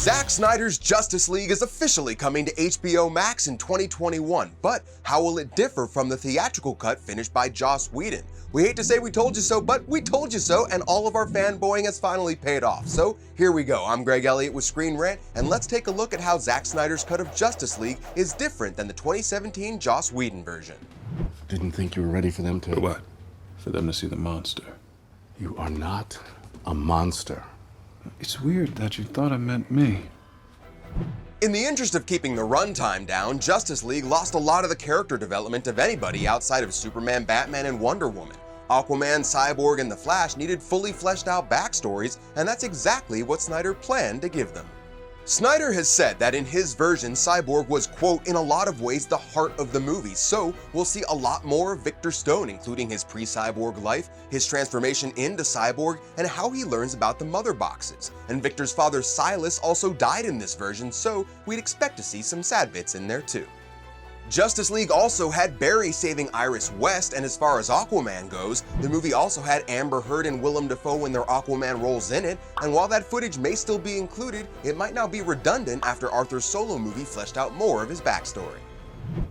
Zack Snyder's Justice League is officially coming to HBO Max in 2021, but how will it differ from the theatrical cut finished by Joss Whedon? We hate to say we told you so, but we told you so, and all of our fanboying has finally paid off. So here we go. I'm Greg Elliott with Screen Rant, and let's take a look at how Zack Snyder's cut of Justice League is different than the 2017 Joss Whedon version. Didn't think you were ready for them to... For what? For them to see the monster. You are not a monster. It's weird that you thought I meant me. In the interest of keeping the runtime down, Justice League lost a lot of the character development of anybody outside of Superman, Batman, and Wonder Woman. Aquaman, Cyborg, and The Flash needed fully fleshed out backstories, and that's exactly what Snyder planned to give them. Snyder has said that in his version, Cyborg was, quote, in a lot of ways the heart of the movie, so we'll see a lot more of Victor Stone, including his pre-Cyborg life, his transformation into Cyborg, and how he learns about the mother boxes. And Victor's father Silas also died in this version, so we'd expect to see some sad bits in there too. Justice League also had Barry saving Iris West, and as far as Aquaman goes, the movie also had Amber Heard and Willem Dafoe in their Aquaman roles in it, and while that footage may still be included, it might now be redundant after Arthur's solo movie fleshed out more of his backstory.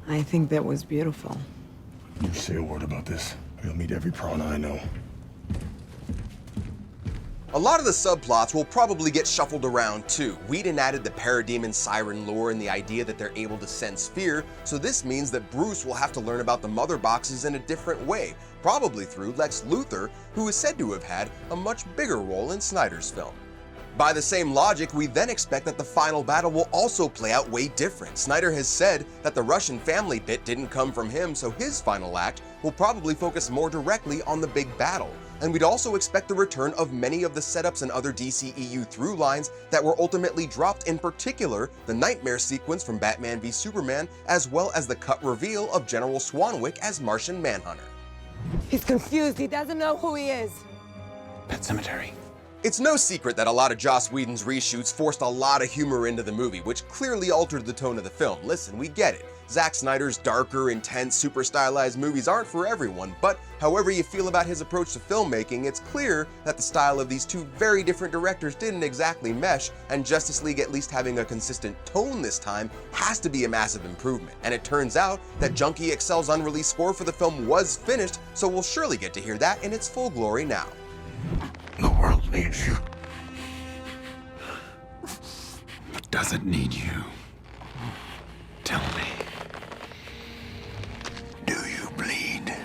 I think that was beautiful. You say a word about this, you'll meet every piranha I know. A lot of the subplots will probably get shuffled around too. Whedon added the parademon siren lore and the idea that they're able to sense fear, so this means that Bruce will have to learn about the mother boxes in a different way, probably through Lex Luthor, who is said to have had a much bigger role in Snyder's film. By the same logic, we then expect that the final battle will also play out way different. Snyder has said that the Russian family bit didn't come from him, so his final act will probably focus more directly on the big battle. And we'd also expect the return of many of the setups and other DCEU through lines that were ultimately dropped, in particular the Nightmare sequence from Batman v Superman, as well as the cut reveal of General Swanwick as Martian Manhunter. He's confused. He doesn't know who he is. Pet Sematary. It's no secret that a lot of Joss Whedon's reshoots forced a lot of humor into the movie, which clearly altered the tone of the film. Listen, we get it. Zack Snyder's darker, intense, super stylized movies aren't for everyone, but however you feel about his approach to filmmaking, it's clear that the style of these two very different directors didn't exactly mesh, and Justice League at least having a consistent tone this time has to be a massive improvement. And it turns out that Junkie XL's unreleased score for the film was finished, so we'll surely get to hear that in its full glory now. The world needs you. It doesn't need you. Tell me. Do you bleed?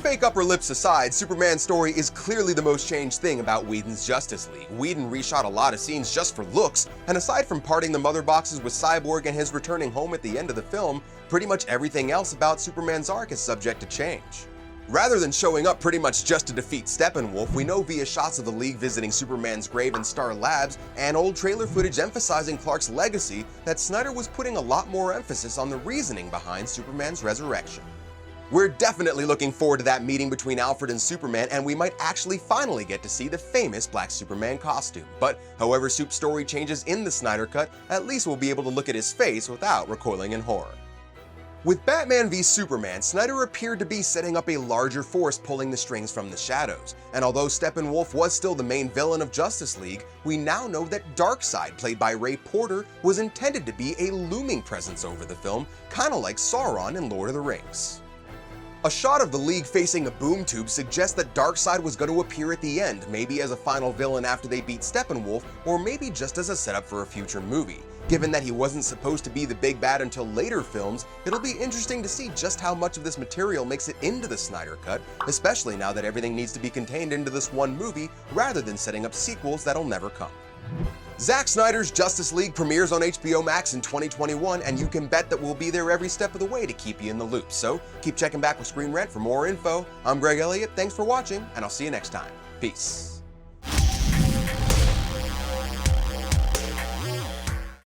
Fake upper lips aside, Superman's story is clearly the most changed thing about Whedon's Justice League. Whedon reshot a lot of scenes just for looks, and aside from parting the mother boxes with Cyborg and his returning home at the end of the film, pretty much everything else about Superman's arc is subject to change. Rather than showing up pretty much just to defeat Steppenwolf, we know via shots of the League visiting Superman's grave in Star Labs and old trailer footage emphasizing Clark's legacy that Snyder was putting a lot more emphasis on the reasoning behind Superman's resurrection. We're definitely looking forward to that meeting between Alfred and Superman, and we might actually finally get to see the famous Black Superman costume. But however Soup's story changes in the Snyder Cut, at least we'll be able to look at his face without recoiling in horror. With Batman v Superman, Snyder appeared to be setting up a larger force pulling the strings from the shadows, and although Steppenwolf was still the main villain of Justice League, we now know that Darkseid, played by Ray Porter, was intended to be a looming presence over the film, kinda like Sauron in Lord of the Rings. A shot of the League facing a boom tube suggests that Darkseid was going to appear at the end, maybe as a final villain after they beat Steppenwolf, or maybe just as a setup for a future movie. Given that he wasn't supposed to be the big bad until later films, it'll be interesting to see just how much of this material makes it into the Snyder Cut, especially now that everything needs to be contained into this one movie rather than setting up sequels that'll never come. Zack Snyder's Justice League premieres on HBO Max in 2021, and you can bet that we'll be there every step of the way to keep you in the loop. So keep checking back with Screen Rant for more info. I'm Greg Elliott, thanks for watching, and I'll see you next time. Peace.